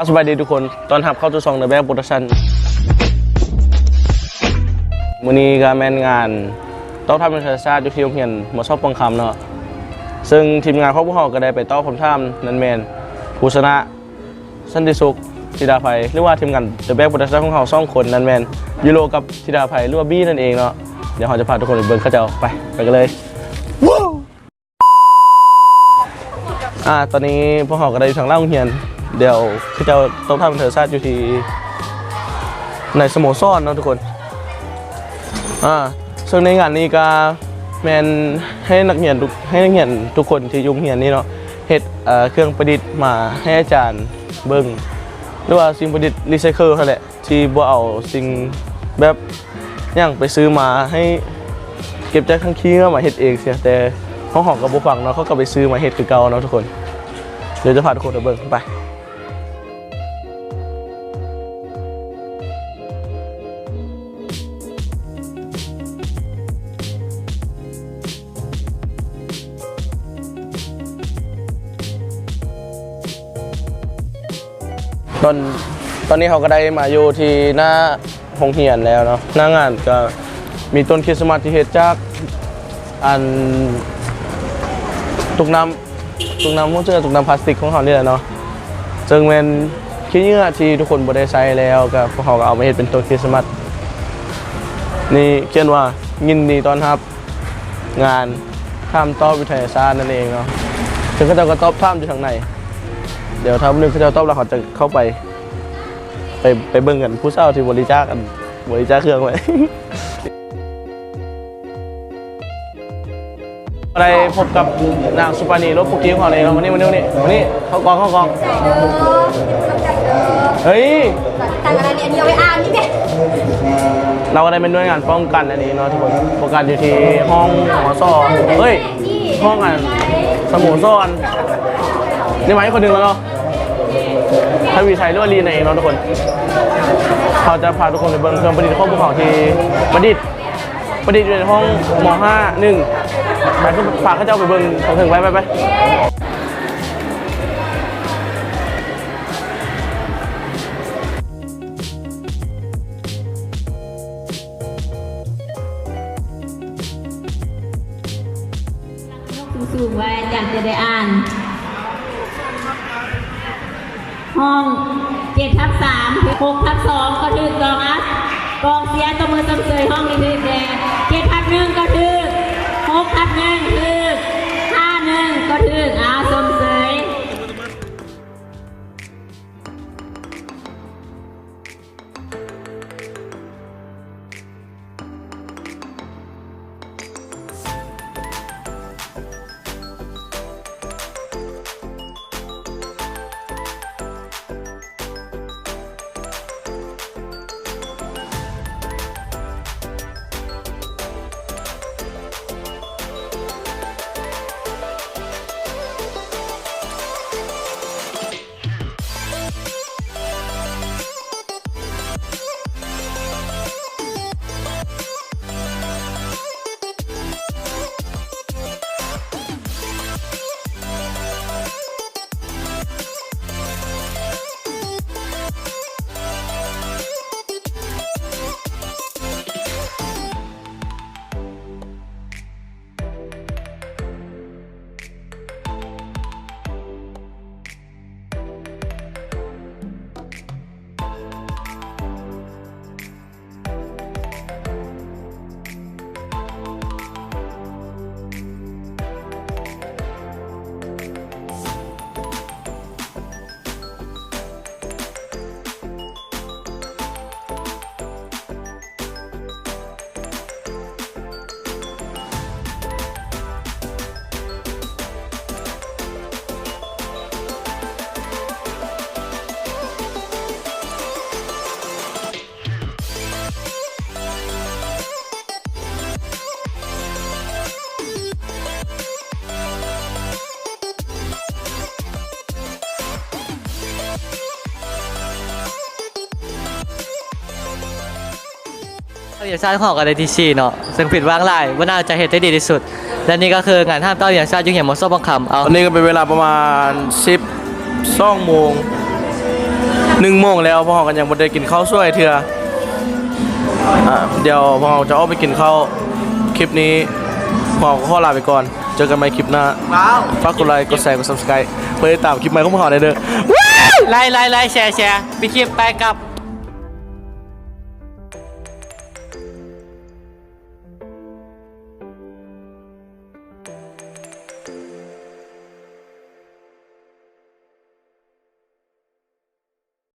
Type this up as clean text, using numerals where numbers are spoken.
สวัสดีทุกคนตอนทับเข้าตัวซองเดอะแบ็กโปรดักชั่นมื้อนี้ก็แม่นงานต้องทำเป็นธรรมชาติอยู่ที่โรงเรียนมอชอบปองคำเนาะซึ่งทีมงานของพวกเราก็ได้ไปตอบคำถามนั่นแม่นผู้ชนะสันติสุขธิดาไพหรือว่าทีมงานเดอะแบ็กโปรดักชั่นของเรา2คนนั่นแม่นยูโรกับธิดาไพหรือว่าบี้นั่นเองเนาะเดี๋ยวเราจะพาทุกคนไปเบิ่งเขาเจ้าไปกันเลยตอนนี้พวกเราก็ได้อยู่ทางล่างโรงเรียนเดี๋ยวเขาจะต้องทำเทอร์ซาอยู่ที่ในสโมสรเนาะทุกคนซึ่งในงานนี้ก็แมนให้นักเรียนทุกคนที่ยุ่งเรียนนี่เนาะเฮ็ดเครื่องประดิษฐ์มาให้อาจารย์เบิ่งหรือว่าสิ่งประดิษฐ์รีไซเคิลนั่นแหละที่บ่เอาสิ่งแบบอย่างไปซื้อมาให้เก็บจากข้างขี้มาเฮ็ดเองเสียแต่ห้องกับบ่ฟังเนาะเขาก็ไปซื้อมาเฮ็ดคือเก่าเนาะทุกคนเดี๋ยวจะพาทุกคนไปเบิ่งไปตอนนี้เขาก็ได้มาอยู่ที่หน้าโรงเรียนแล้วเนาะหน้างานก็มีต้นคริสต์มาสที่เฮ็ดจากอันตุกน้ำพวกเจอตุกน้ำพลาสติกของเขานี่แหละเนาะซึ่งเป็นขี้เหงื่อที่ทุกคนบ่ได้ใช้แล้วก็พวกเขาก็เอามาเฮ็ดเป็นต้นคริสต์มาสนี่เขียนว่ายินดีต้อนรับงานข้ามต้อวิทยาศาสตร์นั่นเองเนาะซึ่งเขาจะก็ตอบถามอยู่ทางในเดี๋ยวถ้านึงเขาจะตอบแล้วเขาจะเข้าไปเบิ่งกันผู้เศร้าที่บริจาคเครื่องไว้อะไรพบกับนางสุปานีรถปุกกี้ของเราเองวันนี้เข้ากองเฮ้ยต่างกันอันนี้เอาไว้อ่านนี่ไงเราก็ได้เป็นหน่วยงานป้องกันอันนี้เนาะทุกคนป้องกันอยู่ที่ห้องหมอซอเฮ้ยห้องสมุนซ่อนนี่หมายคนหนึ่งแล้วเนาะถ้าวิชัยหรือว่าลีนเองเนาะทุกคนเขาจะพาทุกคนไปเบิ่งเครื่องประดิษฐ์ของพวกเขาที่ประดิษฐ์อยู่ในห้องม.5.1 ไปฝากเขาเจ้าไปเบิ่งถึงไปสูงไว้อยากจะได้อ่านห้อง7/3 6/2ก็ถือกองอัดกองเสียตัวมือต้องเสยห้องนี้ถือแดง7/1ก็ถือ6/1ถือ5/1ก็ถือสมเสยเรียนชาติของกันในที่4เนาะซึ่งผิดว่างหลายว่าน่าจะเห็นได้ดีที่สุดและนี่ก็คืองานห้ามต้อนเรียนชาติยุ่งเหยิงมอสบังคำเอาตอนนี้ก็เป็นเวลาประมาณ12 โมง 1 โมงแล้วพวกเรากันยังบ่ได้กินข้าวสวยเทื่อเดี๋ยวพวกเราจะออกไปกินข้าวคลิปนี้พวกเราก็ขอลาไปก่อนเจอกันใหม่คลิปหน้าฝากกดไลค์กดแชร์กด Subscribe เพื่อติดตามคลิปใหม่ของพวกเราได้เด้อ ไล่แชร์ไปคลิปไปกับ